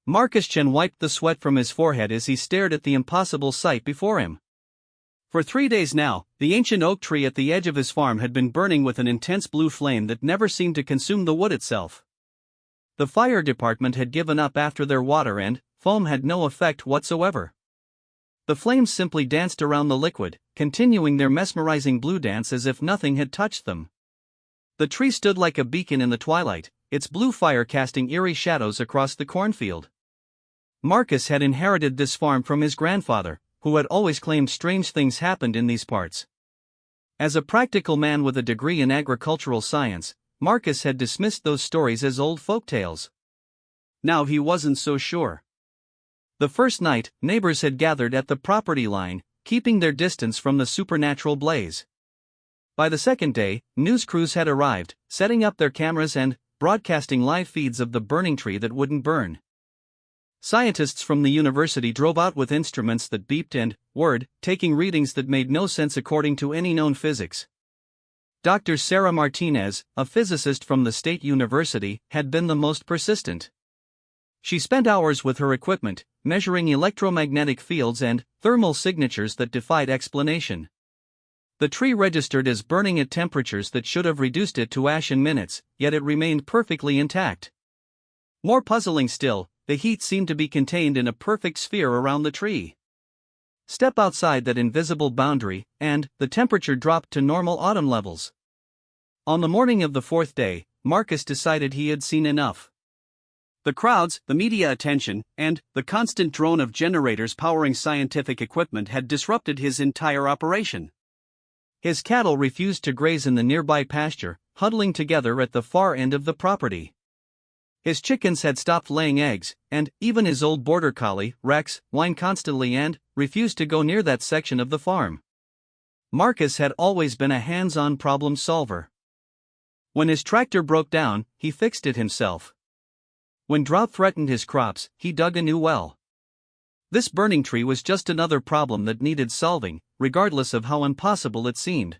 Marcus Chen wiped the sweat from his forehead as he stared at the impossible sight before him. For 3 days now, the ancient oak tree at the edge of his farm had been burning with an intense blue flame that never seemed to consume the wood itself. The fire department had given up after their water and foam had no effect whatsoever. The flames simply danced around the liquid, continuing their mesmerizing blue dance as if nothing had touched them. The tree stood like a beacon in the twilight, its blue fire casting eerie shadows across the cornfield. Marcus had inherited this farm from his grandfather, who had always claimed strange things happened in these parts. As a practical man with a degree in agricultural science, Marcus had dismissed those stories as old folktales. Now he wasn't so sure. The first night, neighbors had gathered at the property line, keeping their distance from the supernatural blaze. By the second day, news crews had arrived, setting up their cameras and broadcasting live feeds of the burning tree that wouldn't burn. Scientists from the university drove out with instruments that beeped and whirred, taking readings that made no sense according to any known physics. Dr. Sarah Martinez, a physicist from the state university, had been the most persistent. She spent hours with her equipment, measuring electromagnetic fields and thermal signatures that defied explanation. The tree registered as burning at temperatures that should have reduced it to ash in minutes, yet it remained perfectly intact. More puzzling still, the heat seemed to be contained in a perfect sphere around the tree. Step outside that invisible boundary, and the temperature dropped to normal autumn levels. On the morning of the fourth day, Marcus decided he had seen enough. The crowds, the media attention, and the constant drone of generators powering scientific equipment had disrupted his entire operation. His cattle refused to graze in the nearby pasture, huddling together at the far end of the property. His chickens had stopped laying eggs, and even his old border collie, Rex, whined constantly and refused to go near that section of the farm. Marcus had always been a hands-on problem solver. When his tractor broke down, he fixed it himself. When drought threatened his crops, he dug a new well. This burning tree was just another problem that needed solving, regardless of how impossible it seemed.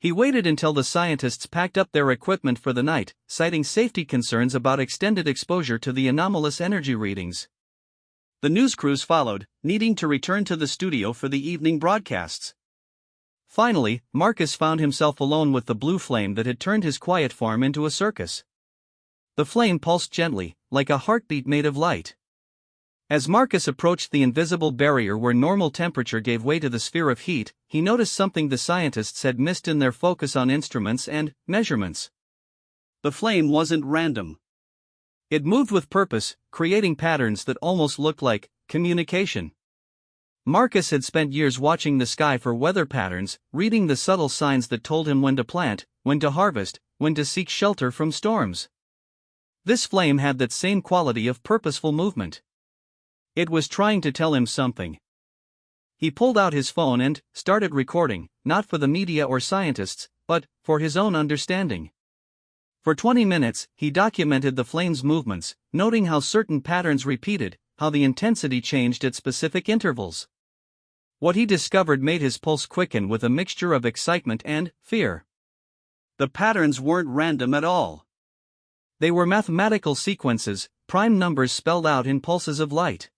He waited until the scientists packed up their equipment for the night, citing safety concerns about extended exposure to the anomalous energy readings. The news crews followed, needing to return to the studio for the evening broadcasts. Finally, Marcus found himself alone with the blue flame that had turned his quiet farm into a circus. The flame pulsed gently, like a heartbeat made of light. As Marcus approached the invisible barrier where normal temperature gave way to the sphere of heat, he noticed something the scientists had missed in their focus on instruments and measurements. The flame wasn't random. It moved with purpose, creating patterns that almost looked like communication. Marcus had spent years watching the sky for weather patterns, reading the subtle signs that told him when to plant, when to harvest, when to seek shelter from storms. This flame had that same quality of purposeful movement. It was trying to tell him something. He pulled out his phone and started recording, not for the media or scientists, but for his own understanding. For 20 minutes, he documented the flame's movements, noting how certain patterns repeated, how the intensity changed at specific intervals. What he discovered made his pulse quicken with a mixture of excitement and fear. The patterns weren't random at all. They were mathematical sequences, prime numbers spelled out in pulses of light.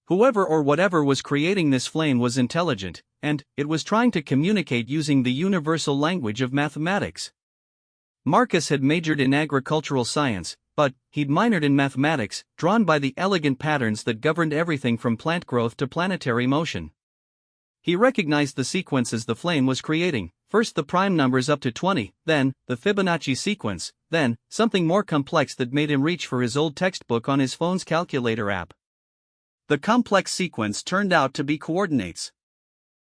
Whoever or whatever was creating this flame was intelligent, and it was trying to communicate using the universal language of mathematics. Marcus had majored in agricultural science, but he'd minored in mathematics, drawn by the elegant patterns that governed everything from plant growth to planetary motion. He recognized the sequences the flame was creating, first the prime numbers up to 20, then the Fibonacci sequence, then something more complex that made him reach for his old textbook on his phone's calculator app. The complex sequence turned out to be coordinates.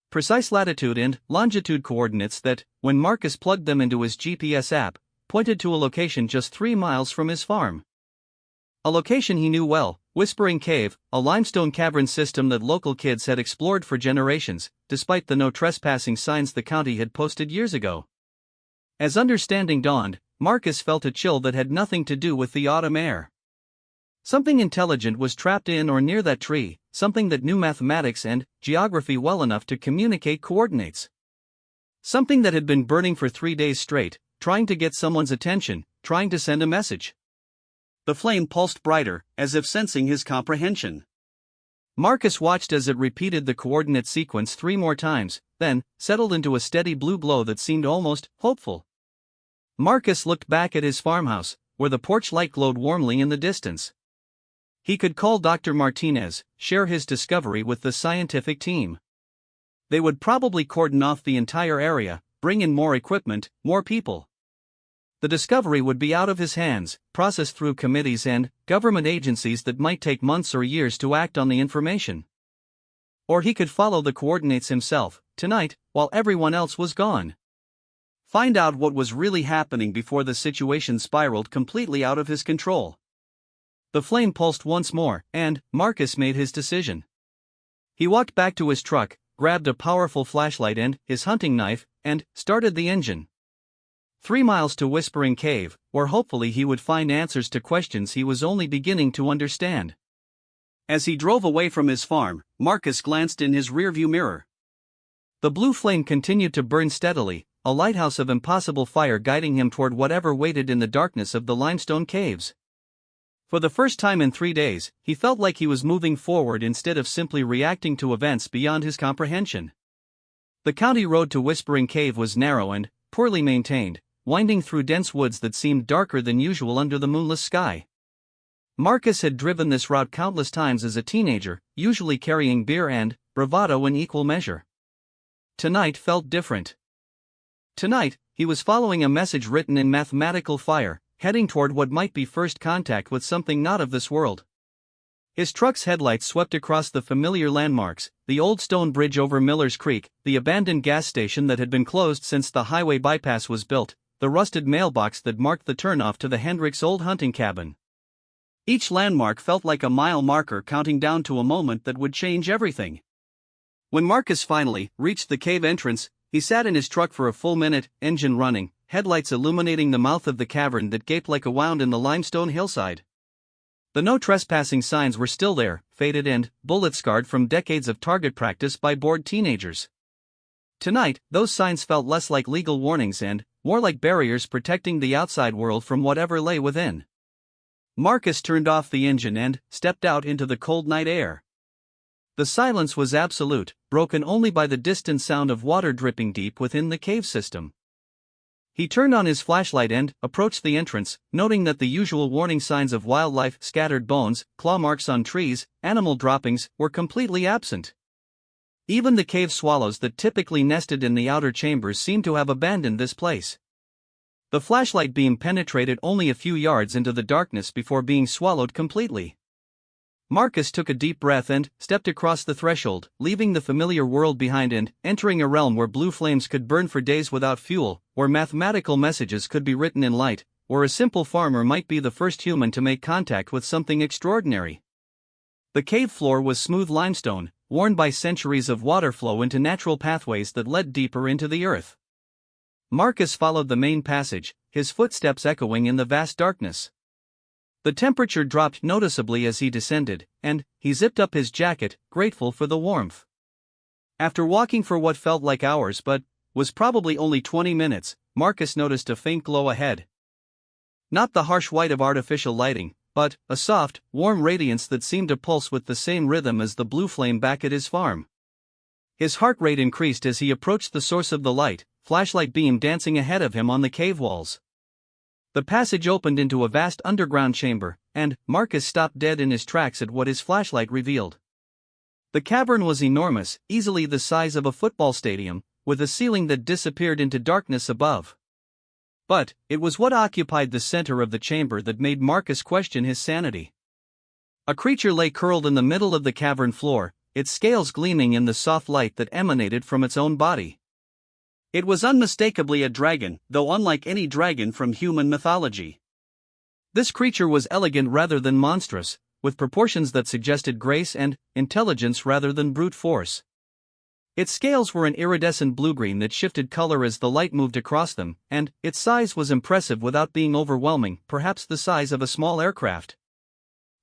Precise latitude and longitude coordinates that, when Marcus plugged them into his GPS app, pointed to a location just 3 miles from his farm. A location he knew well, Whispering Cave, a limestone cavern system that local kids had explored for generations, despite the no trespassing signs the county had posted years ago. As understanding dawned, Marcus felt a chill that had nothing to do with the autumn air. Something intelligent was trapped in or near that tree, something that knew mathematics and geography well enough to communicate coordinates. Something that had been burning for 3 days straight, trying to get someone's attention, trying to send a message. The flame pulsed brighter, as if sensing his comprehension. Marcus watched as it repeated the coordinate sequence 3 more times, then settled into a steady blue glow that seemed almost hopeful. Marcus looked back at his farmhouse, where the porch light glowed warmly in the distance. He could call Dr. Martinez, share his discovery with the scientific team. They would probably cordon off the entire area, bring in more equipment, more people. The discovery would be out of his hands, processed through committees and government agencies that might take months or years to act on the information. Or he could follow the coordinates himself, tonight, while everyone else was gone. Find out what was really happening before the situation spiraled completely out of his control. The flame pulsed once more, and Marcus made his decision. He walked back to his truck, grabbed a powerful flashlight and his hunting knife, and started the engine. 3 miles to Whispering Cave, where hopefully he would find answers to questions he was only beginning to understand. As he drove away from his farm, Marcus glanced in his rearview mirror. The blue flame continued to burn steadily, a lighthouse of impossible fire guiding him toward whatever waited in the darkness of the limestone caves. For the first time in 3 days, he felt like he was moving forward instead of simply reacting to events beyond his comprehension. The county road to Whispering Cave was narrow and poorly maintained, winding through dense woods that seemed darker than usual under the moonless sky. Marcus had driven this route countless times as a teenager, usually carrying beer and bravado in equal measure. Tonight felt different. Tonight, he was following a message written in mathematical fire, heading toward what might be first contact with something not of this world. His truck's headlights swept across the familiar landmarks, the old stone bridge over Miller's Creek, the abandoned gas station that had been closed since the highway bypass was built, the rusted mailbox that marked the turnoff to the Hendricks' old hunting cabin. Each landmark felt like a mile marker counting down to a moment that would change everything. When Marcus finally reached the cave entrance, he sat in his truck for a full minute, engine running, headlights illuminating the mouth of the cavern that gaped like a wound in the limestone hillside. The no trespassing signs were still there, faded and bullet-scarred from decades of target practice by bored teenagers. Tonight, those signs felt less like legal warnings and more like barriers protecting the outside world from whatever lay within. Marcus turned off the engine and stepped out into the cold night air. The silence was absolute, broken only by the distant sound of water dripping deep within the cave system. He turned on his flashlight and approached the entrance, noting that the usual warning signs of wildlife, scattered bones, claw marks on trees, animal droppings, were completely absent. Even the cave swallows that typically nested in the outer chambers seemed to have abandoned this place. The flashlight beam penetrated only a few yards into the darkness before being swallowed completely. Marcus took a deep breath and stepped across the threshold, leaving the familiar world behind and entering a realm where blue flames could burn for days without fuel, where mathematical messages could be written in light, where a simple farmer might be the first human to make contact with something extraordinary. The cave floor was smooth limestone, worn by centuries of water flow into natural pathways that led deeper into the earth. Marcus followed the main passage, his footsteps echoing in the vast darkness. The temperature dropped noticeably as he descended, and he zipped up his jacket, grateful for the warmth. After walking for what felt like hours but was probably only 20 minutes, Marcus noticed a faint glow ahead. Not the harsh white of artificial lighting, but a soft, warm radiance that seemed to pulse with the same rhythm as the blue flame back at his farm. His heart rate increased as he approached the source of the light, flashlight beam dancing ahead of him on the cave walls. The passage opened into a vast underground chamber, and Marcus stopped dead in his tracks at what his flashlight revealed. The cavern was enormous, easily the size of a football stadium, with a ceiling that disappeared into darkness above. But it was what occupied the center of the chamber that made Marcus question his sanity. A creature lay curled in the middle of the cavern floor, its scales gleaming in the soft light that emanated from its own body. It was unmistakably a dragon, though unlike any dragon from human mythology. This creature was elegant rather than monstrous, with proportions that suggested grace and intelligence rather than brute force. Its scales were an iridescent blue-green that shifted color as the light moved across them, and its size was impressive without being overwhelming, perhaps the size of a small aircraft.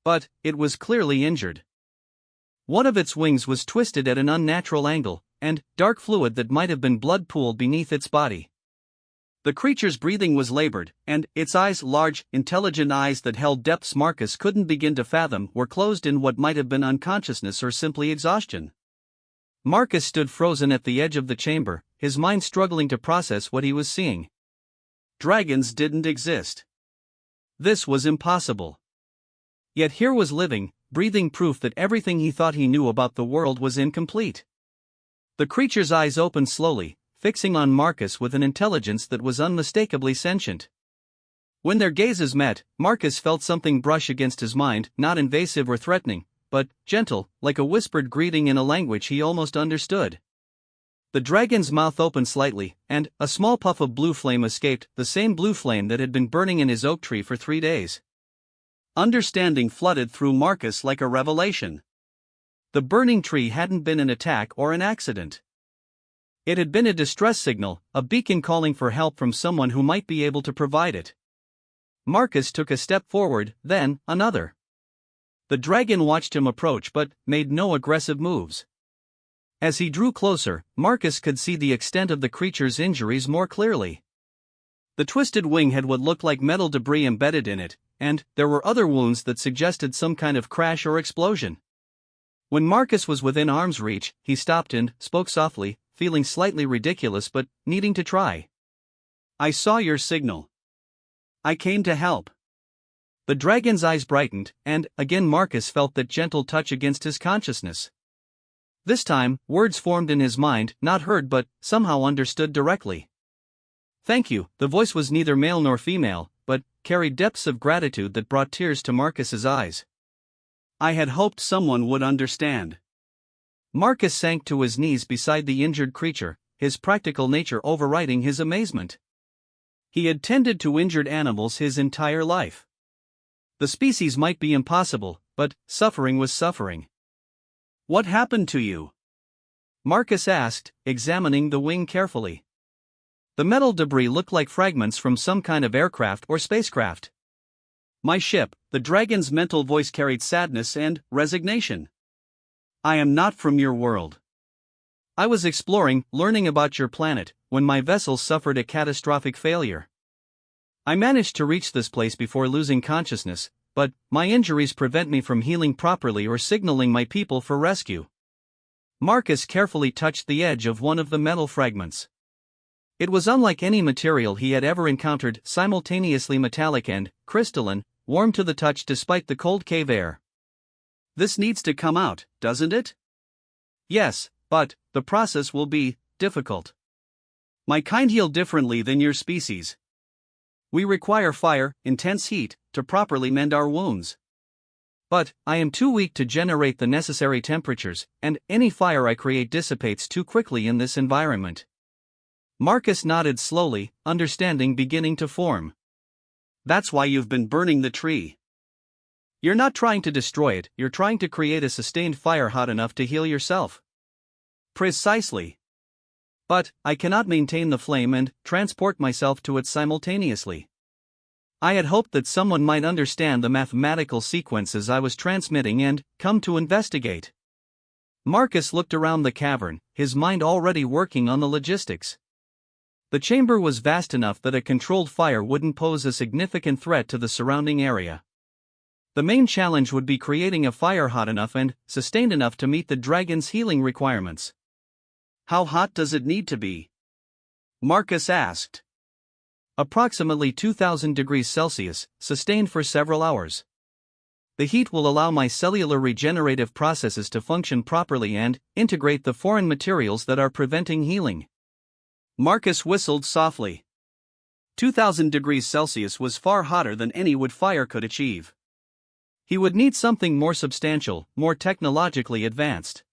But it was clearly injured. One of its wings was twisted at an unnatural angle, and dark fluid that might have been blood pooled beneath its body. The creature's breathing was labored, and its eyes, large, intelligent eyes that held depths Marcus couldn't begin to fathom, were closed in what might have been unconsciousness or simply exhaustion. Marcus stood frozen at the edge of the chamber, his mind struggling to process what he was seeing. Dragons didn't exist. This was impossible. Yet here was living, breathing proof that everything he thought he knew about the world was incomplete. The creature's eyes opened slowly, fixing on Marcus with an intelligence that was unmistakably sentient. When their gazes met, Marcus felt something brush against his mind, not invasive or threatening, but gentle, like a whispered greeting in a language he almost understood. The dragon's mouth opened slightly, and a small puff of blue flame escaped, the same blue flame that had been burning in his oak tree for 3 days. Understanding flooded through Marcus like a revelation. The burning tree hadn't been an attack or an accident. It had been a distress signal, a beacon calling for help from someone who might be able to provide it. Marcus took a step forward, then another. The dragon watched him approach but made no aggressive moves. As he drew closer, Marcus could see the extent of the creature's injuries more clearly. The twisted wing had what looked like metal debris embedded in it, and there were other wounds that suggested some kind of crash or explosion. When Marcus was within arm's reach, he stopped and spoke softly, feeling slightly ridiculous but needing to try. "I saw your signal. I came to help." The dragon's eyes brightened, and again Marcus felt that gentle touch against his consciousness. This time, words formed in his mind, not heard but somehow understood directly. "Thank you." The voice was neither male nor female, but carried depths of gratitude that brought tears to Marcus's eyes. "I had hoped someone would understand." Marcus sank to his knees beside the injured creature, his practical nature overriding his amazement. He had tended to injured animals his entire life. The species might be impossible, but suffering was suffering. "What happened to you?" Marcus asked, examining the wing carefully. The metal debris looked like fragments from some kind of aircraft or spacecraft. "My ship," the dragon's mental voice carried sadness and resignation. "I am not from your world. I was exploring, learning about your planet, when my vessel suffered a catastrophic failure. I managed to reach this place before losing consciousness, but my injuries prevent me from healing properly or signaling my people for rescue." Marcus carefully touched the edge of one of the metal fragments. It was unlike any material he had ever encountered, simultaneously metallic and crystalline, warm to the touch despite the cold cave air. "This needs to come out, doesn't it?" "Yes, but the process will be difficult. My kind heal differently than your species. We require fire, intense heat, to properly mend our wounds. But I am too weak to generate the necessary temperatures, and any fire I create dissipates too quickly in this environment." Marcus nodded slowly, understanding beginning to form. "That's why you've been burning the tree. You're not trying to destroy it, you're trying to create a sustained fire hot enough to heal yourself." "Precisely. But I cannot maintain the flame and transport myself to it simultaneously. I had hoped that someone might understand the mathematical sequences I was transmitting and come to investigate." Marcus looked around the cavern, his mind already working on the logistics. The chamber was vast enough that a controlled fire wouldn't pose a significant threat to the surrounding area. The main challenge would be creating a fire hot enough and sustained enough to meet the dragon's healing requirements. "How hot does it need to be?" Marcus asked. "Approximately 2000 degrees Celsius, sustained for several hours. The heat will allow my cellular regenerative processes to function properly and integrate the foreign materials that are preventing healing." Marcus whistled softly. 2000 degrees Celsius was far hotter than any wood fire could achieve. He would need something more substantial, more technologically advanced.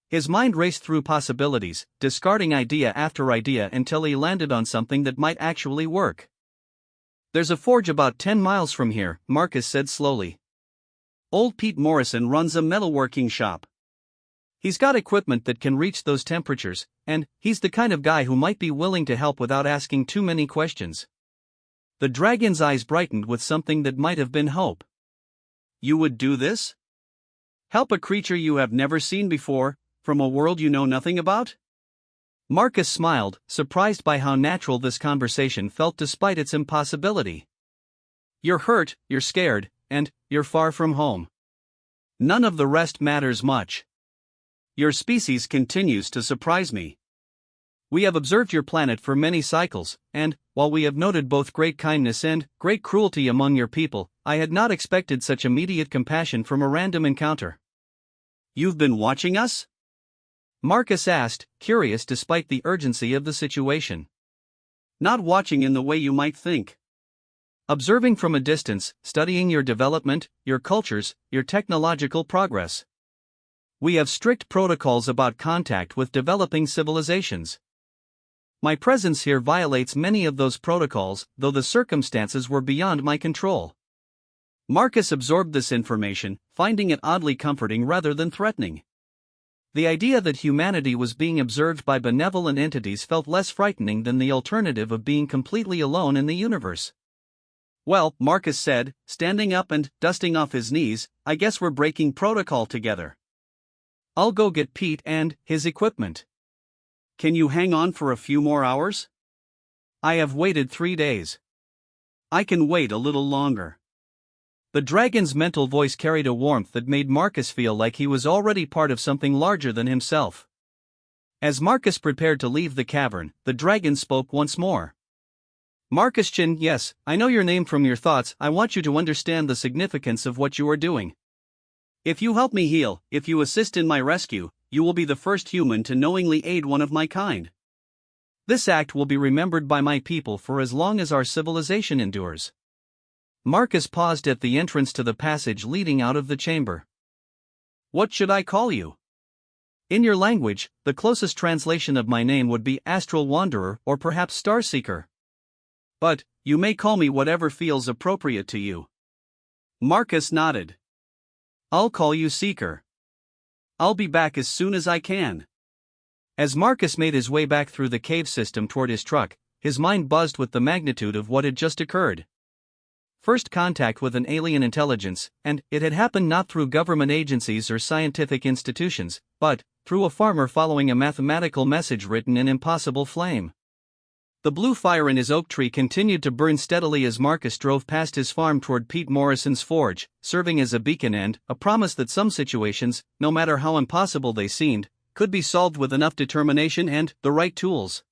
His mind raced through possibilities, discarding idea after idea until he landed on something that might actually work. "There's a forge about 10 miles from here," Marcus said slowly. "Old Pete Morrison runs a metalworking shop. He's got equipment that can reach those temperatures, and he's the kind of guy who might be willing to help without asking too many questions." The dragon's eyes brightened with something that might have been hope. "You would do this? Help a creature you have never seen before, from a world you know nothing about?" Marcus smiled, surprised by how natural this conversation felt despite its impossibility. You're hurt, you're scared, and you're far from home. None of the rest matters much. Your species continues to surprise me. We have observed your planet for many cycles, and, while we have noted both great kindness and great cruelty among your people, I had not expected such immediate compassion from a random encounter. You've been watching us? Marcus asked, curious despite the urgency of the situation. Not watching in the way you might think. Observing from a distance, studying your development, your cultures, your technological progress. We have strict protocols about contact with developing civilizations. My presence here violates many of those protocols, though the circumstances were beyond my control. Marcus absorbed this information, finding it oddly comforting rather than threatening. The idea that humanity was being observed by benevolent entities felt less frightening than the alternative of being completely alone in the universe. Well, Marcus said, standing up and dusting off his knees, I guess we're breaking protocol together. I'll go get Pete and his equipment. Can you hang on for a few more hours? I have waited 3 days. I can wait a little longer. The dragon's mental voice carried a warmth that made Marcus feel like he was already part of something larger than himself. As Marcus prepared to leave the cavern, the dragon spoke once more. Marcus Chin, yes, I know your name from your thoughts. I want you to understand the significance of what you are doing. If you help me heal, if you assist in my rescue, you will be the first human to knowingly aid one of my kind. This act will be remembered by my people for as long as our civilization endures. Marcus paused at the entrance to the passage leading out of the chamber. What should I call you? In your language, the closest translation of my name would be Astral Wanderer or perhaps Starseeker. But, you may call me whatever feels appropriate to you. Marcus nodded. I'll call you Seeker. I'll be back as soon as I can. As Marcus made his way back through the cave system toward his truck, his mind buzzed with the magnitude of what had just occurred. First contact with an alien intelligence, and it had happened not through government agencies or scientific institutions, but through a farmer following a mathematical message written in impossible flame. The blue fire in his oak tree continued to burn steadily as Marcus drove past his farm toward Pete Morrison's forge, serving as a beacon and a promise that some situations, no matter how impossible they seemed, could be solved with enough determination and the right tools.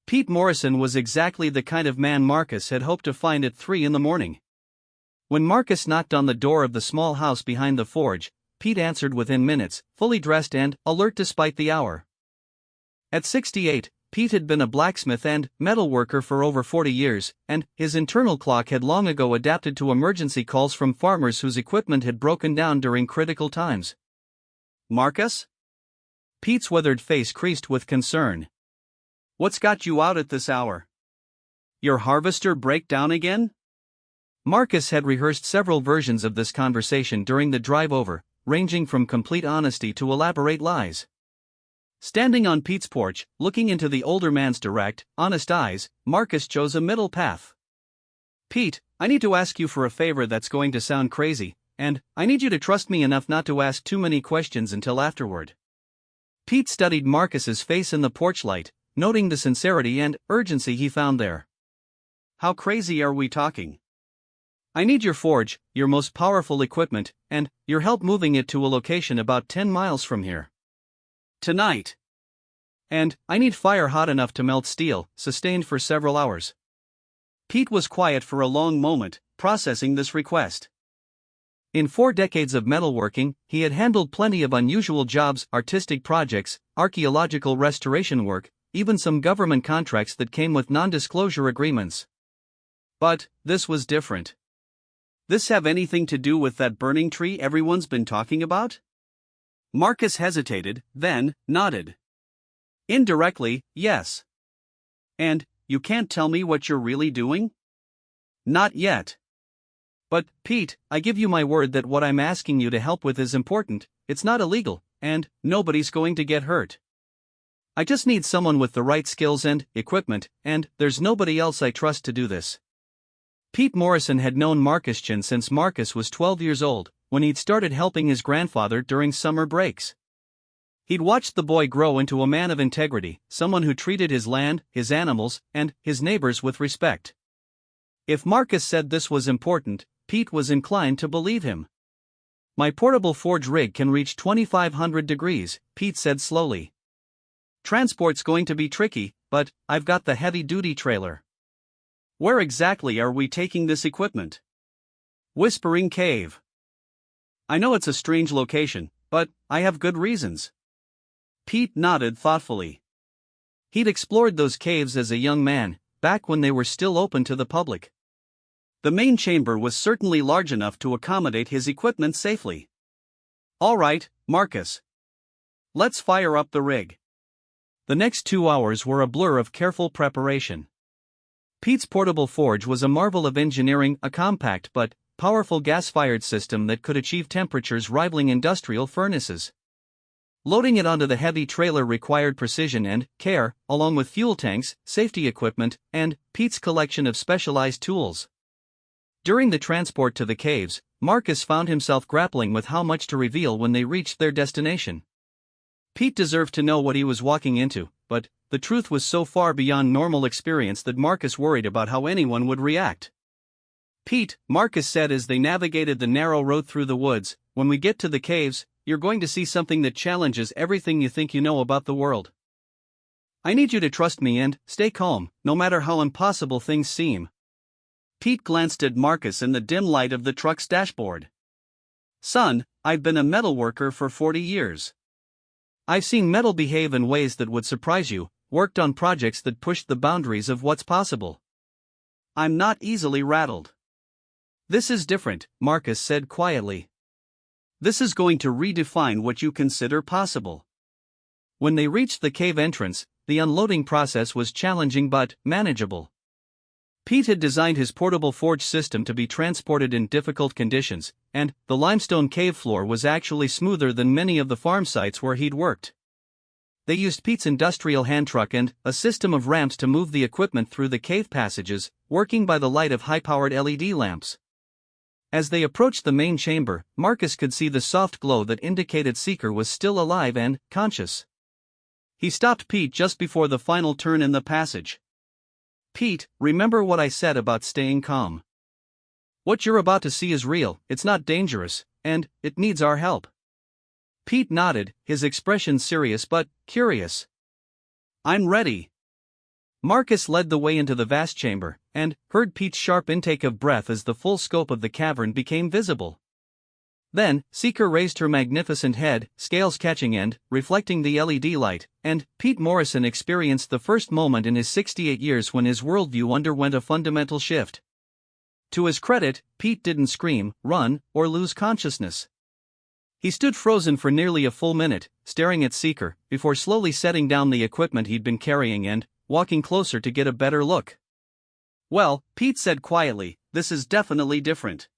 Pete Morrison was exactly the kind of man Marcus had hoped to find at 3 a.m. When Marcus knocked on the door of the small house behind the forge, Pete answered within minutes, fully dressed and alert despite the hour. At 68, Pete had been a blacksmith and metalworker for over 40 years, and his internal clock had long ago adapted to emergency calls from farmers whose equipment had broken down during critical times. Marcus? Pete's weathered face creased with concern. What's got you out at this hour? Your harvester break down again? Marcus had rehearsed several versions of this conversation during the drive over, ranging from complete honesty to elaborate lies. Standing on Pete's porch, looking into the older man's direct, honest eyes, Marcus chose a middle path. Pete, I need to ask you for a favor that's going to sound crazy, and I need you to trust me enough not to ask too many questions until afterward. Pete studied Marcus's face in the porch light, noting the sincerity and urgency he found there. How crazy are we talking? I need your forge, your most powerful equipment, and your help moving it to a location about 10 miles from here. Tonight. And I need fire hot enough to melt steel, sustained for several hours. Pete was quiet for a long moment, processing this request. In 4 decades of metalworking, he had handled plenty of unusual jobs, artistic projects, archaeological restoration work, even some government contracts that came with non-disclosure agreements. But this was different. This have anything to do with that burning tree everyone's been talking about? Marcus hesitated, then nodded. Indirectly, yes. And you can't tell me what you're really doing? Not yet. But, Pete, I give you my word that what I'm asking you to help with is important, it's not illegal, and nobody's going to get hurt. I just need someone with the right skills and equipment, and there's nobody else I trust to do this. Pete Morrison had known Marcus Chin since Marcus was 12 years old, when he'd started helping his grandfather during summer breaks. He'd watched the boy grow into a man of integrity, someone who treated his land, his animals, and his neighbors with respect. If Marcus said this was important, Pete was inclined to believe him. "My portable forge rig can reach 2,500 degrees, Pete said slowly. "Transport's going to be tricky, but I've got the heavy-duty trailer." "Where exactly are we taking this equipment?" "Whispering Cave." "I know it's a strange location, but I have good reasons." Pete nodded thoughtfully. He'd explored those caves as a young man, back when they were still open to the public. The main chamber was certainly large enough to accommodate his equipment safely. "All right, Marcus. Let's fire up the rig." The next 2 hours were a blur of careful preparation. Pete's portable forge was a marvel of engineering, a compact but powerful gas-fired system that could achieve temperatures rivaling industrial furnaces. Loading it onto the heavy trailer required precision and care, along with fuel tanks, safety equipment, and Pete's collection of specialized tools. During the transport to the caves, Marcus found himself grappling with how much to reveal when they reached their destination. Pete deserved to know what he was walking into, but the truth was so far beyond normal experience that Marcus worried about how anyone would react. "Pete," Marcus said as they navigated the narrow road through the woods, "when we get to the caves, you're going to see something that challenges everything you think you know about the world. I need you to trust me and stay calm, no matter how impossible things seem." Pete glanced at Marcus in the dim light of the truck's dashboard. "Son, I've been a metal worker for 40 years. I've seen metal behave in ways that would surprise you, worked on projects that pushed the boundaries of what's possible. I'm not easily rattled." "This is different," Marcus said quietly. "This is going to redefine what you consider possible." When they reached the cave entrance, the unloading process was challenging but manageable. Pete had designed his portable forge system to be transported in difficult conditions, and the limestone cave floor was actually smoother than many of the farm sites where he'd worked. They used Pete's industrial hand truck and a system of ramps to move the equipment through the cave passages, working by the light of high-powered LED lamps. As they approached the main chamber, Marcus could see the soft glow that indicated Seeker was still alive and conscious. He stopped Pete just before the final turn in the passage. "Pete, remember what I said about staying calm. What you're about to see is real, it's not dangerous, and it needs our help." Pete nodded, his expression serious but curious. "I'm ready." Marcus led the way into the vast chamber, and heard Pete's sharp intake of breath as the full scope of the cavern became visible. Then, Seeker raised her magnificent head, scales catching and reflecting the LED light, and Pete Morrison experienced the first moment in his 68 years when his worldview underwent a fundamental shift. To his credit, Pete didn't scream, run, or lose consciousness. He stood frozen for nearly a full minute, staring at Seeker, before slowly setting down the equipment he'd been carrying and walking closer to get a better look. "Well," Pete said quietly, "this is definitely different."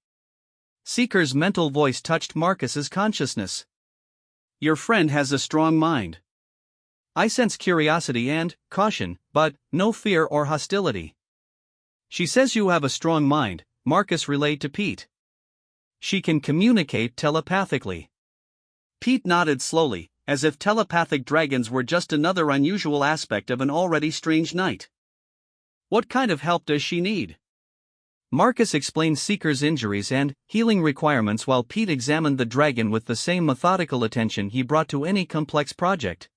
Seeker's mental voice touched Marcus's consciousness. "Your friend has a strong mind. I sense curiosity and caution, but no fear or hostility." "She says you have a strong mind," Marcus relayed to Pete. "She can communicate telepathically." Pete nodded slowly, as if telepathic dragons were just another unusual aspect of an already strange night. "What kind of help does she need?" Marcus explained Seeker's injuries and healing requirements while Pete examined the dragon with the same methodical attention he brought to any complex project.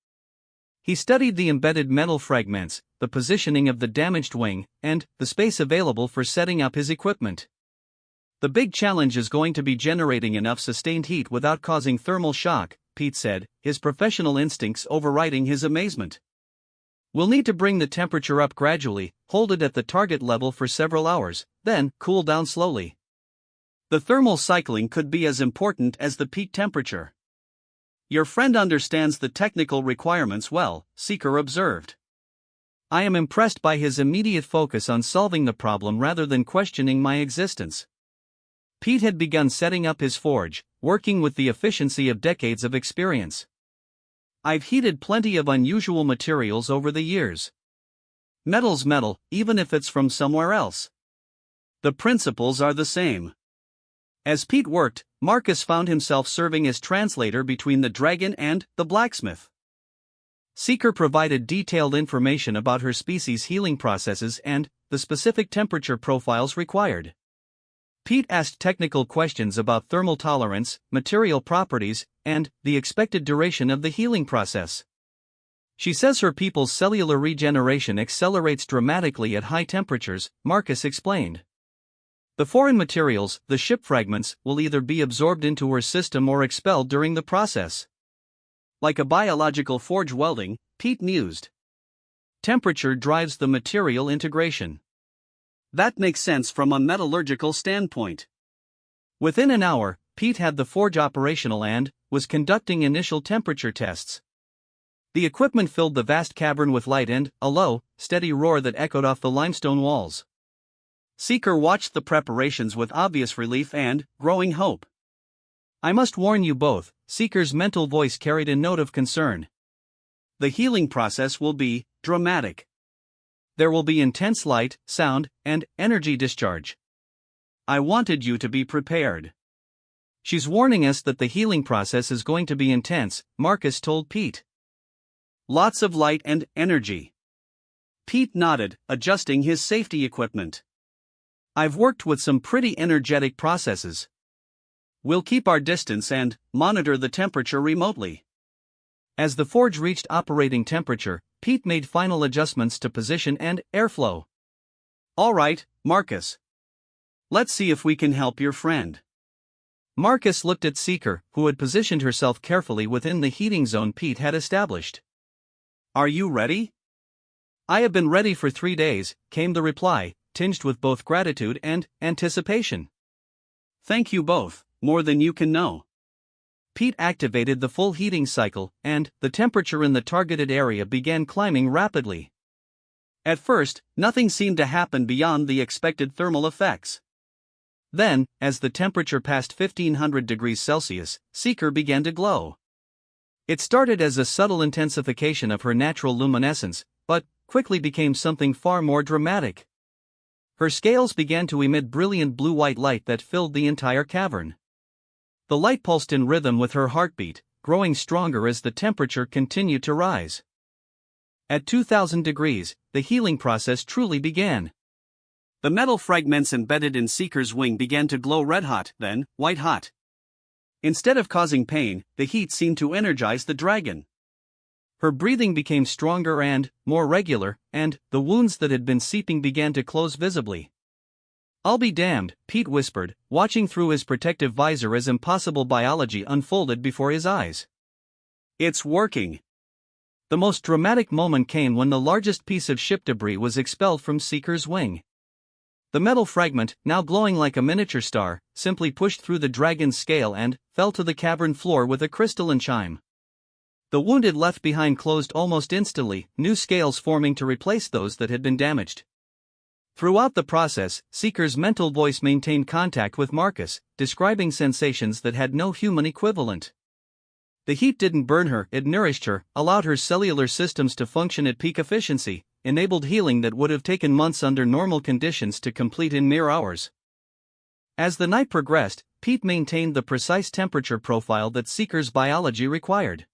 He studied the embedded metal fragments, the positioning of the damaged wing, and the space available for setting up his equipment. "The big challenge is going to be generating enough sustained heat without causing thermal shock," Pete said, his professional instincts overriding his amazement. "We'll need to bring the temperature up gradually, hold it at the target level for several hours, then cool down slowly. The thermal cycling could be as important as the peak temperature." "Your friend understands the technical requirements well," Seeker observed. "I am impressed by his immediate focus on solving the problem rather than questioning my existence." Pete had begun setting up his forge, working with the efficiency of decades of experience. "I've heated plenty of unusual materials over the years. Metal's metal, even if it's from somewhere else. The principles are the same." As Pete worked, Marcus found himself serving as translator between the dragon and the blacksmith. Seeker provided detailed information about her species' healing processes and the specific temperature profiles required. Pete asked technical questions about thermal tolerance, material properties, and the expected duration of the healing process. She says her people's cellular regeneration accelerates dramatically at high temperatures, Marcus explained. The foreign materials, the ship fragments, will either be absorbed into her system or expelled during the process. Like a biological forge welding, Pete mused. Temperature drives the material integration. That makes sense from a metallurgical standpoint. Within an hour, Pete had the forge operational and was conducting initial temperature tests. The equipment filled the vast cavern with light and a low, steady roar that echoed off the limestone walls. Seeker watched the preparations with obvious relief and growing hope. I must warn you both, Seeker's mental voice carried a note of concern. The healing process will be dramatic. There will be intense light, sound, and energy discharge. I wanted you to be prepared. She's warning us that the healing process is going to be intense, Marcus told Pete. Lots of light and energy. Pete nodded, adjusting his safety equipment. I've worked with some pretty energetic processes. We'll keep our distance and monitor the temperature remotely. As the forge reached operating temperature, Pete made final adjustments to position and airflow. All right, Marcus. Let's see if we can help your friend. Marcus looked at Seeker, who had positioned herself carefully within the heating zone Pete had established. Are you ready? I have been ready for 3 days, came the reply, tinged with both gratitude and anticipation. Thank you both, more than you can know. Pete activated the full heating cycle, and the temperature in the targeted area began climbing rapidly. At first, nothing seemed to happen beyond the expected thermal effects. Then, as the temperature passed 1500 degrees Celsius, Seeker began to glow. It started as a subtle intensification of her natural luminescence, but quickly became something far more dramatic. Her scales began to emit brilliant blue-white light that filled the entire cavern. The light pulsed in rhythm with her heartbeat, growing stronger as the temperature continued to rise. At 2000 degrees, the healing process truly began. The metal fragments embedded in Seeker's wing began to glow red-hot, then white-hot. Instead of causing pain, the heat seemed to energize the dragon. Her breathing became stronger and more regular, and the wounds that had been seeping began to close visibly. I'll be damned, Pete whispered, watching through his protective visor as impossible biology unfolded before his eyes. It's working. The most dramatic moment came when the largest piece of ship debris was expelled from Seeker's wing. The metal fragment, now glowing like a miniature star, simply pushed through the dragon's scale and fell to the cavern floor with a crystalline chime. The wound it left behind closed almost instantly, new scales forming to replace those that had been damaged. Throughout the process, Seeker's mental voice maintained contact with Marcus, describing sensations that had no human equivalent. The heat didn't burn her, it nourished her, allowed her cellular systems to function at peak efficiency, enabled healing that would have taken months under normal conditions to complete in mere hours. As the night progressed, Pete maintained the precise temperature profile that Seeker's biology required.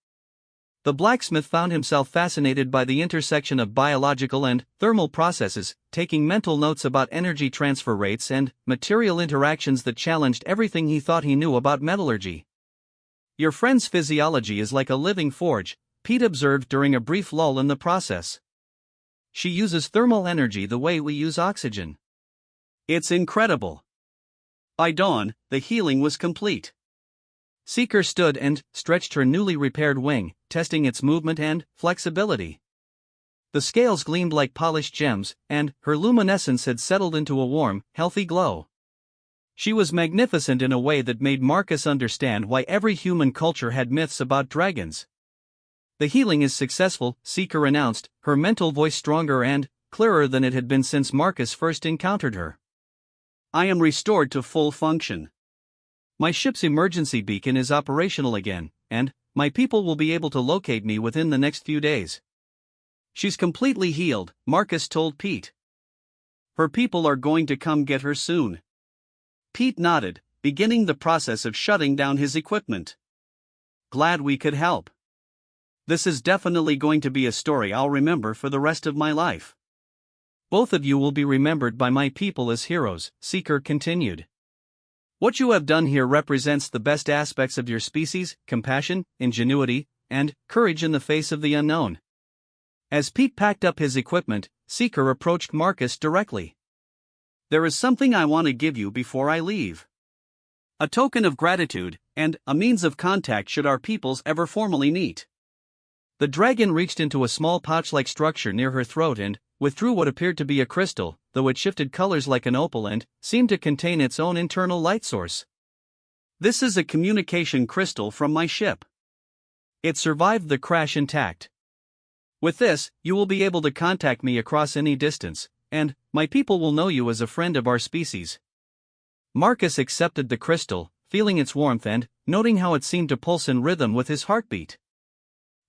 The blacksmith found himself fascinated by the intersection of biological and thermal processes, taking mental notes about energy transfer rates and material interactions that challenged everything he thought he knew about metallurgy. Your friend's physiology is like a living forge, Pete observed during a brief lull in the process. She uses thermal energy the way we use oxygen. It's incredible. By dawn, the healing was complete. Seeker stood and stretched her newly repaired wing, testing its movement and flexibility. The scales gleamed like polished gems, and her luminescence had settled into a warm, healthy glow. She was magnificent in a way that made Marcus understand why every human culture had myths about dragons. The healing is successful, Seeker announced, her mental voice stronger and clearer than it had been since Marcus first encountered her. I am restored to full function. My ship's emergency beacon is operational again, and my people will be able to locate me within the next few days. She's completely healed, Marcus told Pete. Her people are going to come get her soon. Pete nodded, beginning the process of shutting down his equipment. Glad we could help. This is definitely going to be a story I'll remember for the rest of my life. Both of you will be remembered by my people as heroes, Seeker continued. What you have done here represents the best aspects of your species: compassion, ingenuity, and courage in the face of the unknown. As Pete packed up his equipment, Seeker approached Marcus directly. There is something I want to give you before I leave. A token of gratitude, and a means of contact should our peoples ever formally meet. The dragon reached into a small pouch-like structure near her throat and withdrew what appeared to be a crystal, though it shifted colors like an opal and seemed to contain its own internal light source. This is a communication crystal from my ship. It survived the crash intact. With this, you will be able to contact me across any distance, and my people will know you as a friend of our species. Marcus accepted the crystal, feeling its warmth and noting how it seemed to pulse in rhythm with his heartbeat.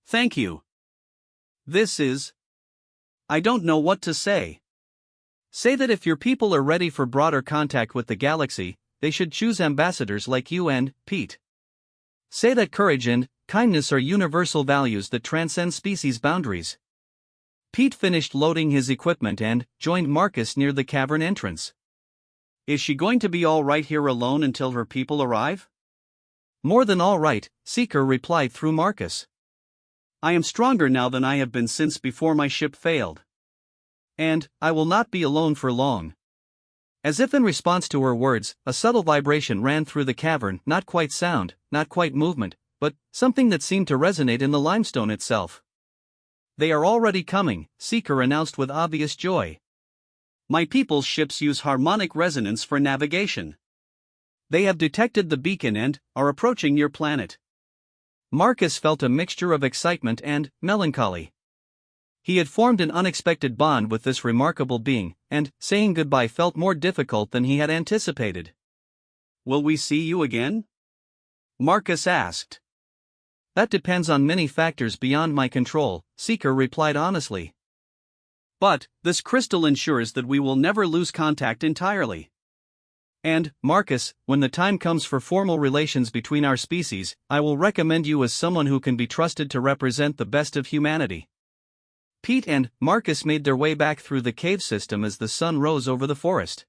Thank you. I don't know what to say. Say that if your people are ready for broader contact with the galaxy, they should choose ambassadors like you and Pete. Say that courage and kindness are universal values that transcend species boundaries. Pete finished loading his equipment and joined Marcus near the cavern entrance. Is she going to be all right here alone until her people arrive? More than all right, Seeker replied through Marcus. I am stronger now than I have been since before my ship failed. And I will not be alone for long. As if in response to her words, a subtle vibration ran through the cavern, not quite sound, not quite movement, but something that seemed to resonate in the limestone itself. They are already coming, Seeker announced with obvious joy. My people's ships use harmonic resonance for navigation. They have detected the beacon and are approaching your planet. Marcus felt a mixture of excitement and melancholy. He had formed an unexpected bond with this remarkable being, and saying goodbye felt more difficult than he had anticipated. Will we see you again? Marcus asked. That depends on many factors beyond my control, Seeker replied honestly. But this crystal ensures that we will never lose contact entirely. And, Marcus, when the time comes for formal relations between our species, I will recommend you as someone who can be trusted to represent the best of humanity. Pete and Marcus made their way back through the cave system as the sun rose over the forest.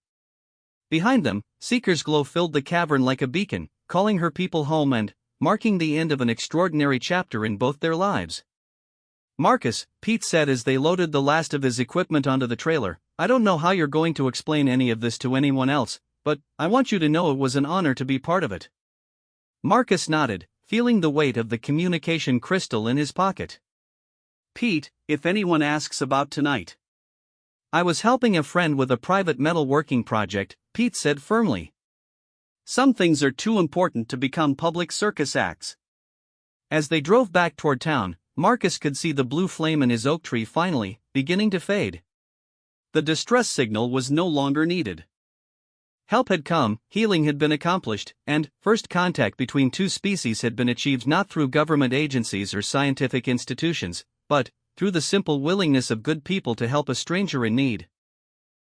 Behind them, Seeker's glow filled the cavern like a beacon, calling her people home and marking the end of an extraordinary chapter in both their lives. Marcus, Pete said as they loaded the last of his equipment onto the trailer, I don't know how you're going to explain any of this to anyone else, but I want you to know it was an honor to be part of it. Marcus nodded, feeling the weight of the communication crystal in his pocket. Pete, if anyone asks about tonight. I was helping a friend with a private metalworking project, Pete said firmly. Some things are too important to become public circus acts. As they drove back toward town, Marcus could see the blue flame in his oak tree finally beginning to fade. The distress signal was no longer needed. Help had come, healing had been accomplished, and first contact between two species had been achieved not through government agencies or scientific institutions, but through the simple willingness of good people to help a stranger in need.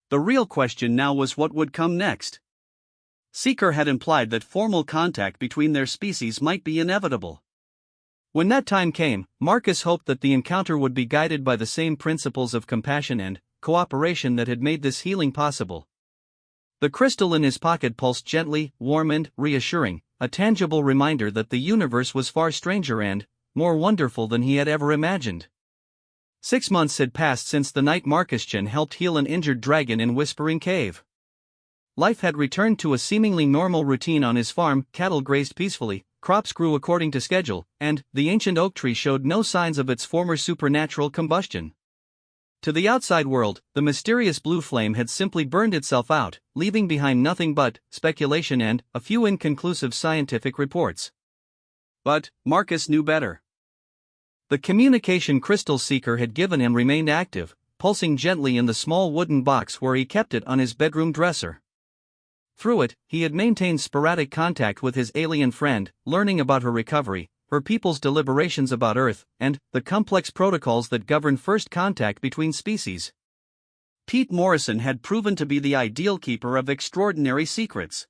The real question now was what would come next. Seeker had implied that formal contact between their species might be inevitable. When that time came, Marcus hoped that the encounter would be guided by the same principles of compassion and cooperation that had made this healing possible. The crystal in his pocket pulsed gently, warm and reassuring, a tangible reminder that the universe was far stranger and more wonderful than he had ever imagined. 6 months had passed since the night Marcus-chan helped heal an injured dragon in Whispering Cave. Life had returned to a seemingly normal routine on his farm, cattle grazed peacefully, crops grew according to schedule, and the ancient oak tree showed no signs of its former supernatural combustion. To the outside world, the mysterious blue flame had simply burned itself out, leaving behind nothing but speculation and a few inconclusive scientific reports. But Marcus knew better. The communication crystal Seeker had given him remained active, pulsing gently in the small wooden box where he kept it on his bedroom dresser. Through it, he had maintained sporadic contact with his alien friend, learning about her recovery, her people's deliberations about Earth, and the complex protocols that govern first contact between species. Pete Morrison had proven to be the ideal keeper of extraordinary secrets.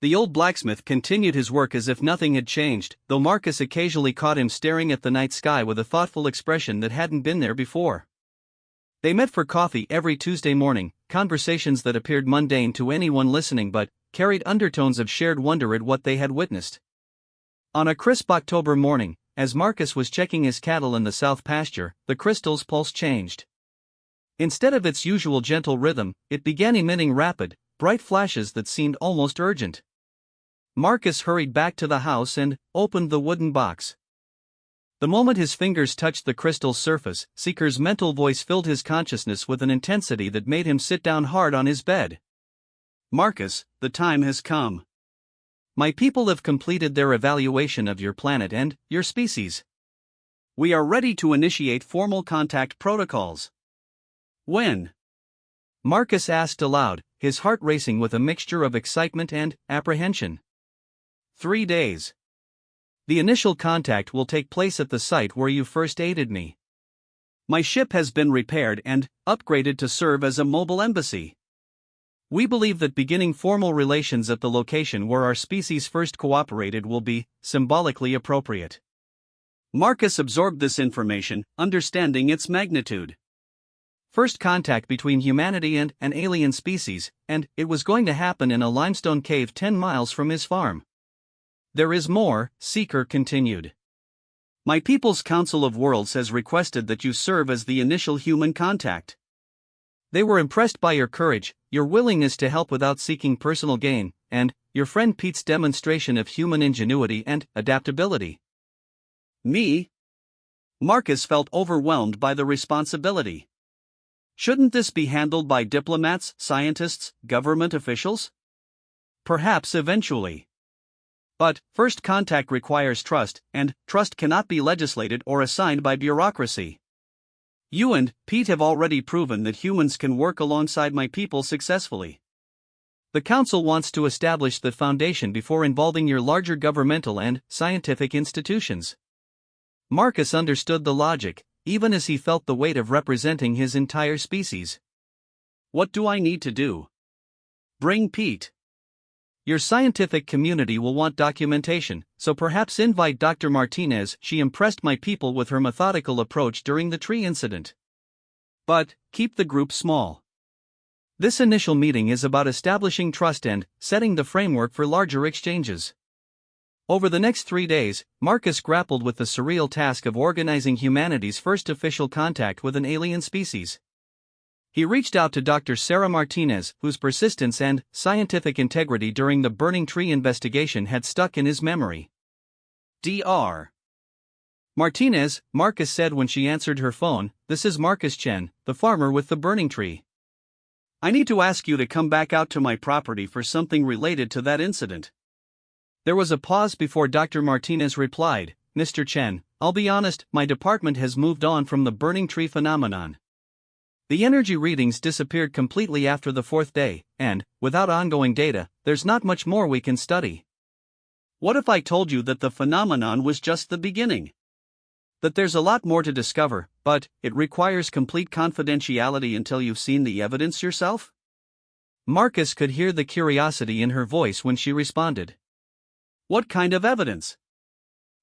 The old blacksmith continued his work as if nothing had changed, though Marcus occasionally caught him staring at the night sky with a thoughtful expression that hadn't been there before. They met for coffee every Tuesday morning, conversations that appeared mundane to anyone listening but carried undertones of shared wonder at what they had witnessed. On a crisp October morning, as Marcus was checking his cattle in the south pasture, the crystal's pulse changed. Instead of its usual gentle rhythm, it began emitting rapid, bright flashes that seemed almost urgent. Marcus hurried back to the house and opened the wooden box. The moment his fingers touched the crystal's surface, Seeker's mental voice filled his consciousness with an intensity that made him sit down hard on his bed. "Marcus, the time has come. My people have completed their evaluation of your planet and your species. We are ready to initiate formal contact protocols." "When?" Marcus asked aloud, his heart racing with a mixture of excitement and apprehension. 3 days. The initial contact will take place at the site where you first aided me. My ship has been repaired and upgraded to serve as a mobile embassy. We believe that beginning formal relations at the location where our species first cooperated will be symbolically appropriate. Marcus absorbed this information, understanding its magnitude. First contact between humanity and an alien species, and it was going to happen in a limestone cave 10 miles from his farm. "There is more," Seeker continued. "My people's Council of Worlds has requested that you serve as the initial human contact. They were impressed by your courage, your willingness to help without seeking personal gain, and your friend Pete's demonstration of human ingenuity and adaptability." Me? Marcus felt overwhelmed by the responsibility. Shouldn't this be handled by diplomats, scientists, government officials? Perhaps eventually. But first contact requires trust, and trust cannot be legislated or assigned by bureaucracy. You and Pete have already proven that humans can work alongside my people successfully. The Council wants to establish the foundation before involving your larger governmental and scientific institutions. Marcus understood the logic, even as he felt the weight of representing his entire species. "What do I need to do?" "Bring Pete. Your scientific community will want documentation, so perhaps invite Dr. Martinez. She impressed my people with her methodical approach during the tree incident. But keep the group small. This initial meeting is about establishing trust and setting the framework for larger exchanges." Over the next 3 days, Marcus grappled with the surreal task of organizing humanity's first official contact with an alien species. He reached out to Dr. Sarah Martinez, whose persistence and scientific integrity during the burning tree investigation had stuck in his memory. "Dr. Martinez," Marcus said when she answered her phone, "this is Marcus Chen, the farmer with the burning tree. I need to ask you to come back out to my property for something related to that incident." There was a pause before Dr. Martinez replied, "Mr. Chen, I'll be honest, my department has moved on from the burning tree phenomenon. The energy readings disappeared completely after the 4th day, and, without ongoing data, there's not much more we can study." "What if I told you that the phenomenon was just the beginning? That there's a lot more to discover, but it requires complete confidentiality until you've seen the evidence yourself?" Marcus could hear the curiosity in her voice when she responded. "What kind of evidence?"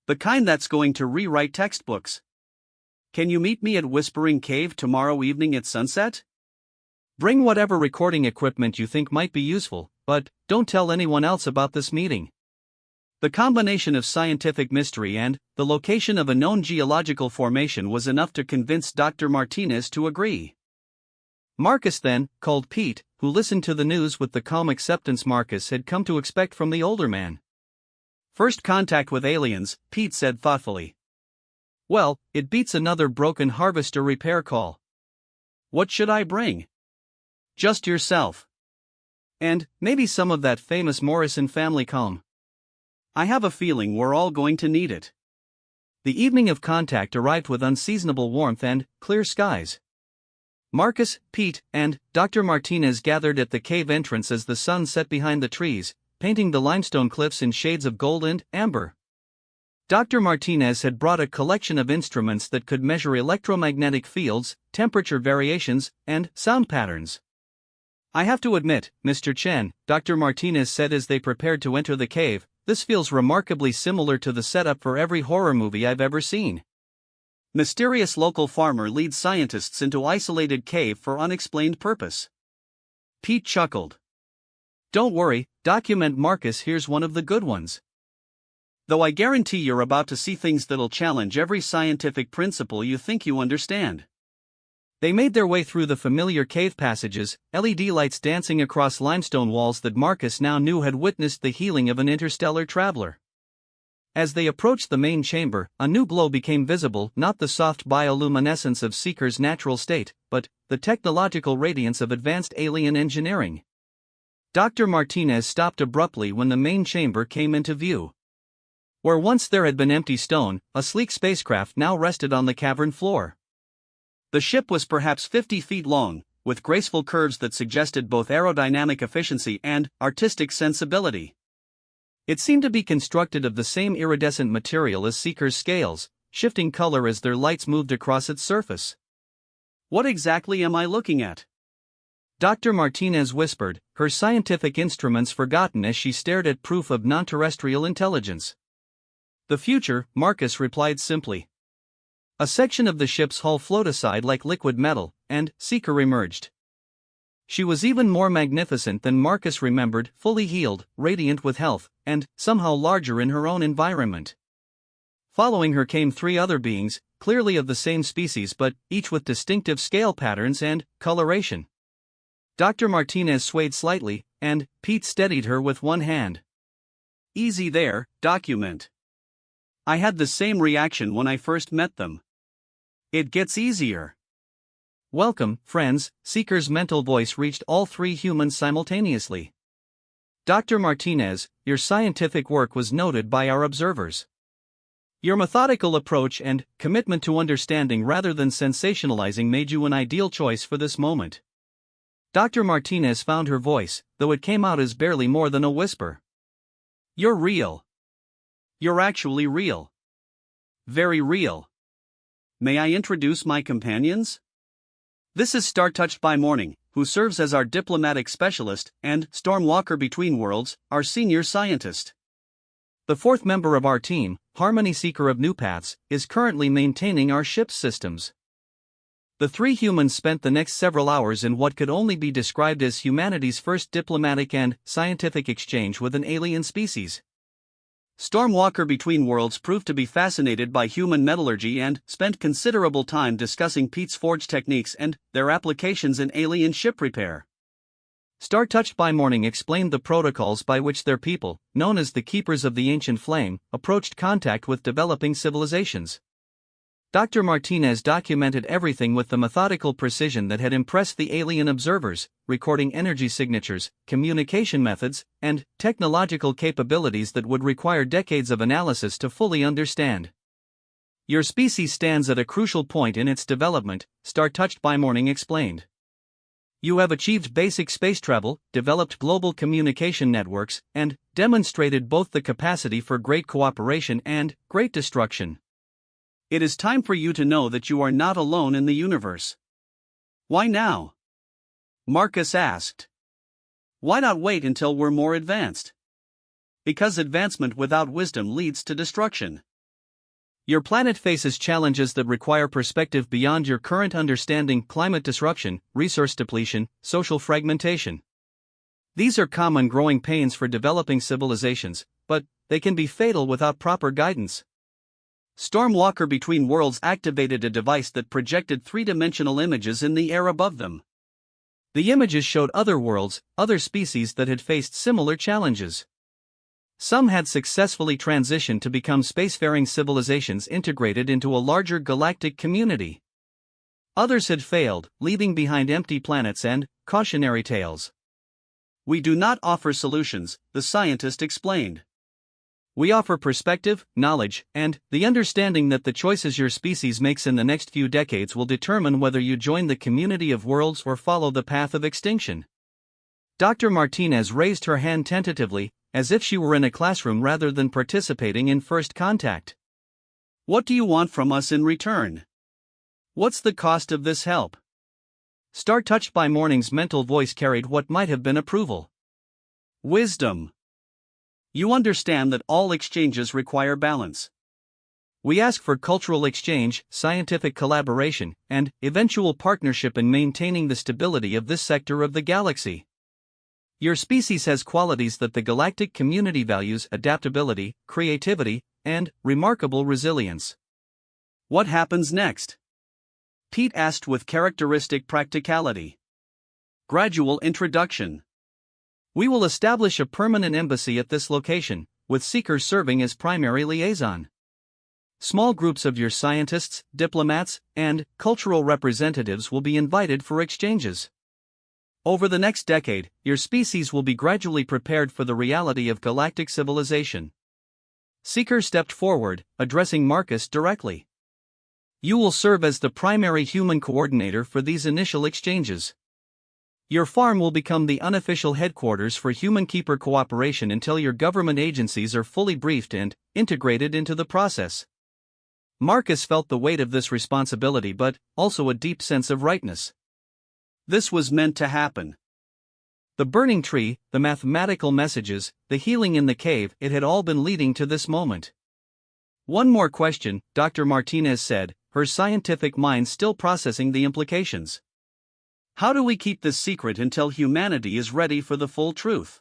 "The kind that's going to rewrite textbooks. Can you meet me at Whispering Cave tomorrow evening at sunset? Bring whatever recording equipment you think might be useful, but don't tell anyone else about this meeting." The combination of scientific mystery and the location of a known geological formation was enough to convince Dr. Martinez to agree. Marcus then called Pete, who listened to the news with the calm acceptance Marcus had come to expect from the older man. "First contact with aliens," Pete said thoughtfully. "Well, it beats another broken harvester repair call. What should I bring?" "Just yourself. And maybe some of that famous Morrison family calm. I have a feeling we're all going to need it." The evening of contact arrived with unseasonable warmth and clear skies. Marcus, Pete, and Dr. Martinez gathered at the cave entrance as the sun set behind the trees, painting the limestone cliffs in shades of gold and amber. Dr. Martinez had brought a collection of instruments that could measure electromagnetic fields, temperature variations, and sound patterns. I have to admit, Mr. Chen, Dr. Martinez said as they prepared to enter the cave, this feels remarkably similar to the setup for every horror movie I've ever seen. Mysterious local farmer leads scientists into isolated cave for unexplained purpose. Pete chuckled. Don't worry, document Marcus, here's one of the good ones. Though I guarantee you're about to see things that'll challenge every scientific principle you think you understand. They made their way through the familiar cave passages, LED lights dancing across limestone walls that Marcus now knew had witnessed the healing of an interstellar traveler. As they approached the main chamber, a new glow became visible, not the soft bioluminescence of Seeker's natural state, but the technological radiance of advanced alien engineering. Dr. Martinez stopped abruptly when the main chamber came into view. Where once there had been empty stone, a sleek spacecraft now rested on the cavern floor. The ship was perhaps 50 feet long, with graceful curves that suggested both aerodynamic efficiency and artistic sensibility. It seemed to be constructed of the same iridescent material as Seeker's scales, shifting color as their lights moved across its surface. What exactly am I looking at? Dr. Martinez whispered, her scientific instruments forgotten as she stared at proof of non-terrestrial intelligence. The future, Marcus replied simply. A section of the ship's hull flowed aside like liquid metal, and Seeker emerged. She was even more magnificent than Marcus remembered, fully healed, radiant with health, and somehow larger in her own environment. Following her came three other beings, clearly of the same species but each with distinctive scale patterns and coloration. Dr. Martinez swayed slightly, and Pete steadied her with one hand. Easy there, document. I had the same reaction when I first met them. It gets easier. Welcome, friends, Seeker's mental voice reached all three humans simultaneously. Dr. Martinez, your scientific work was noted by our observers. Your methodical approach and commitment to understanding rather than sensationalizing made you an ideal choice for this moment. Dr. Martinez found her voice, though it came out as barely more than a whisper. You're real. You're actually real. Very real. May I introduce my companions? This is Star-Touched by Morning, who serves as our diplomatic specialist, and Stormwalker Between Worlds, our senior scientist. The fourth member of our team, Harmony Seeker of New Paths, is currently maintaining our ship's systems. The three humans spent the next several hours in what could only be described as humanity's first diplomatic and scientific exchange with an alien species. Stormwalker Between Worlds proved to be fascinated by human metallurgy and spent considerable time discussing Pete's forge techniques and their applications in alien ship repair. Star-Touched by Morning explained the protocols by which their people, known as the Keepers of the Ancient Flame, approached contact with developing civilizations. Dr. Martinez documented everything with the methodical precision that had impressed the alien observers, recording energy signatures, communication methods, and technological capabilities that would require decades of analysis to fully understand. Your species stands at a crucial point in its development, Star-Touched by Morning explained. You have achieved basic space travel, developed global communication networks, and demonstrated both the capacity for great cooperation and great destruction. It is time for you to know that you are not alone in the universe. Why now? Marcus asked. Why not wait until we're more advanced? Because advancement without wisdom leads to destruction. Your planet faces challenges that require perspective beyond your current understanding: climate disruption, resource depletion, social fragmentation. These are common growing pains for developing civilizations, but they can be fatal without proper guidance. Stormwalker Between Worlds activated a device that projected three-dimensional images in the air above them. The images showed other worlds, other species that had faced similar challenges. Some had successfully transitioned to become spacefaring civilizations integrated into a larger galactic community. Others had failed, leaving behind empty planets and cautionary tales. We do not offer solutions, the scientist explained. We offer perspective, knowledge, and the understanding that the choices your species makes in the next few decades will determine whether you join the community of worlds or follow the path of extinction. Dr. Martinez raised her hand tentatively, as if she were in a classroom rather than participating in first contact. What do you want from us in return? What's the cost of this help? Star touched by morning's mental voice carried what might have been approval. Wisdom. You understand that all exchanges require balance. We ask for cultural exchange, scientific collaboration, and eventual partnership in maintaining the stability of this sector of the galaxy. Your species has qualities that the galactic community values: adaptability, creativity, and remarkable resilience. What happens next? Pete asked with characteristic practicality. Gradual introduction. We will establish a permanent embassy at this location, with Seeker serving as primary liaison. Small groups of your scientists, diplomats, and cultural representatives will be invited for exchanges. Over the next decade, your species will be gradually prepared for the reality of galactic civilization. Seeker stepped forward, addressing Marcus directly. You will serve as the primary human coordinator for these initial exchanges. Your farm will become the unofficial headquarters for human keeper cooperation until your government agencies are fully briefed and integrated into the process. Marcus felt the weight of this responsibility, but also a deep sense of rightness. This was meant to happen. The burning tree, the mathematical messages, the healing in the cave, it had all been leading to this moment. One more question, Dr. Martinez said, her scientific mind still processing the implications. How do we keep this secret until humanity is ready for the full truth?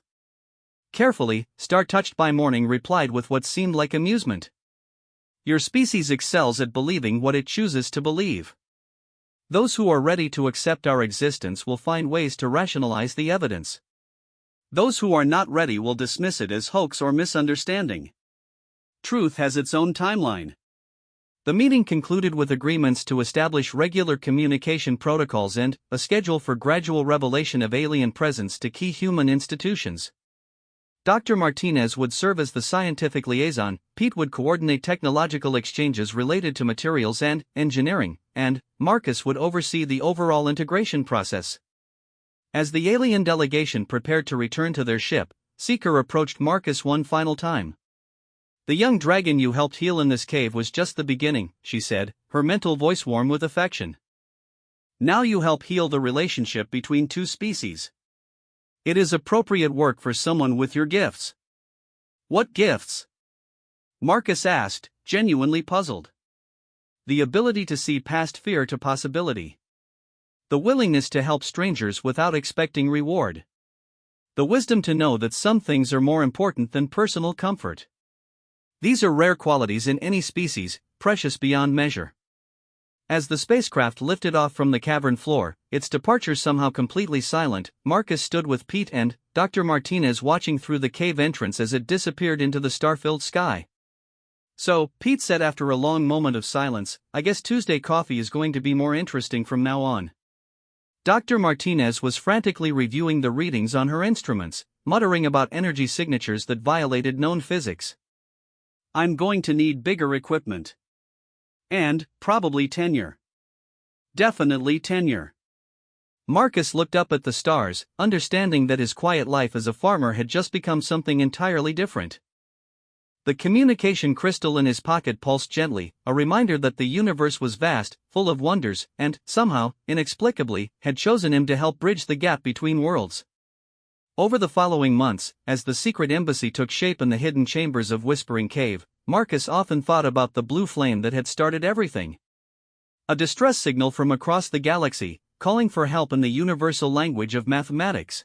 Carefully, Star touched by morning replied with what seemed like amusement. Your species excels at believing what it chooses to believe. Those who are ready to accept our existence will find ways to rationalize the evidence. Those who are not ready will dismiss it as hoax or misunderstanding. Truth has its own timeline. The meeting concluded with agreements to establish regular communication protocols and a schedule for gradual revelation of alien presence to key human institutions. Dr. Martinez would serve as the scientific liaison, Pete would coordinate technological exchanges related to materials and engineering, and Marcus would oversee the overall integration process. As the alien delegation prepared to return to their ship, Seeker approached Marcus one final time. The young dragon you helped heal in this cave was just the beginning, she said, her mental voice warm with affection. Now you help heal the relationship between two species. It is appropriate work for someone with your gifts. What gifts? Marcus asked, genuinely puzzled. The ability to see past fear to possibility. The willingness to help strangers without expecting reward. The wisdom to know that some things are more important than personal comfort. These are rare qualities in any species, precious beyond measure. As the spacecraft lifted off from the cavern floor, its departure somehow completely silent, Marcus stood with Pete and Dr. Martinez watching through the cave entrance as it disappeared into the star-filled sky. So, Pete said after a long moment of silence, I guess Tuesday coffee is going to be more interesting from now on. Dr. Martinez was frantically reviewing the readings on her instruments, muttering about energy signatures that violated known physics. I'm going to need bigger equipment. And, probably tenure. Definitely tenure. Marcus looked up at the stars, understanding that his quiet life as a farmer had just become something entirely different. The communication crystal in his pocket pulsed gently, a reminder that the universe was vast, full of wonders, and, somehow, inexplicably, had chosen him to help bridge the gap between worlds. Over the following months, as the secret embassy took shape in the hidden chambers of Whispering Cave, Marcus often thought about the blue flame that had started everything. A distress signal from across the galaxy, calling for help in the universal language of mathematics.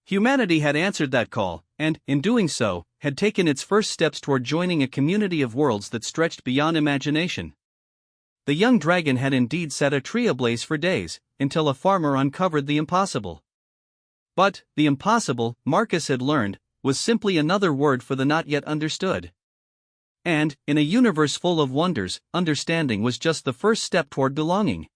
Humanity had answered that call, and, in doing so, had taken its first steps toward joining a community of worlds that stretched beyond imagination. The young dragon had indeed set a tree ablaze for days, until a farmer uncovered the impossible. But, the impossible, Marcus had learned, was simply another word for the not yet understood. And, in a universe full of wonders, understanding was just the first step toward belonging.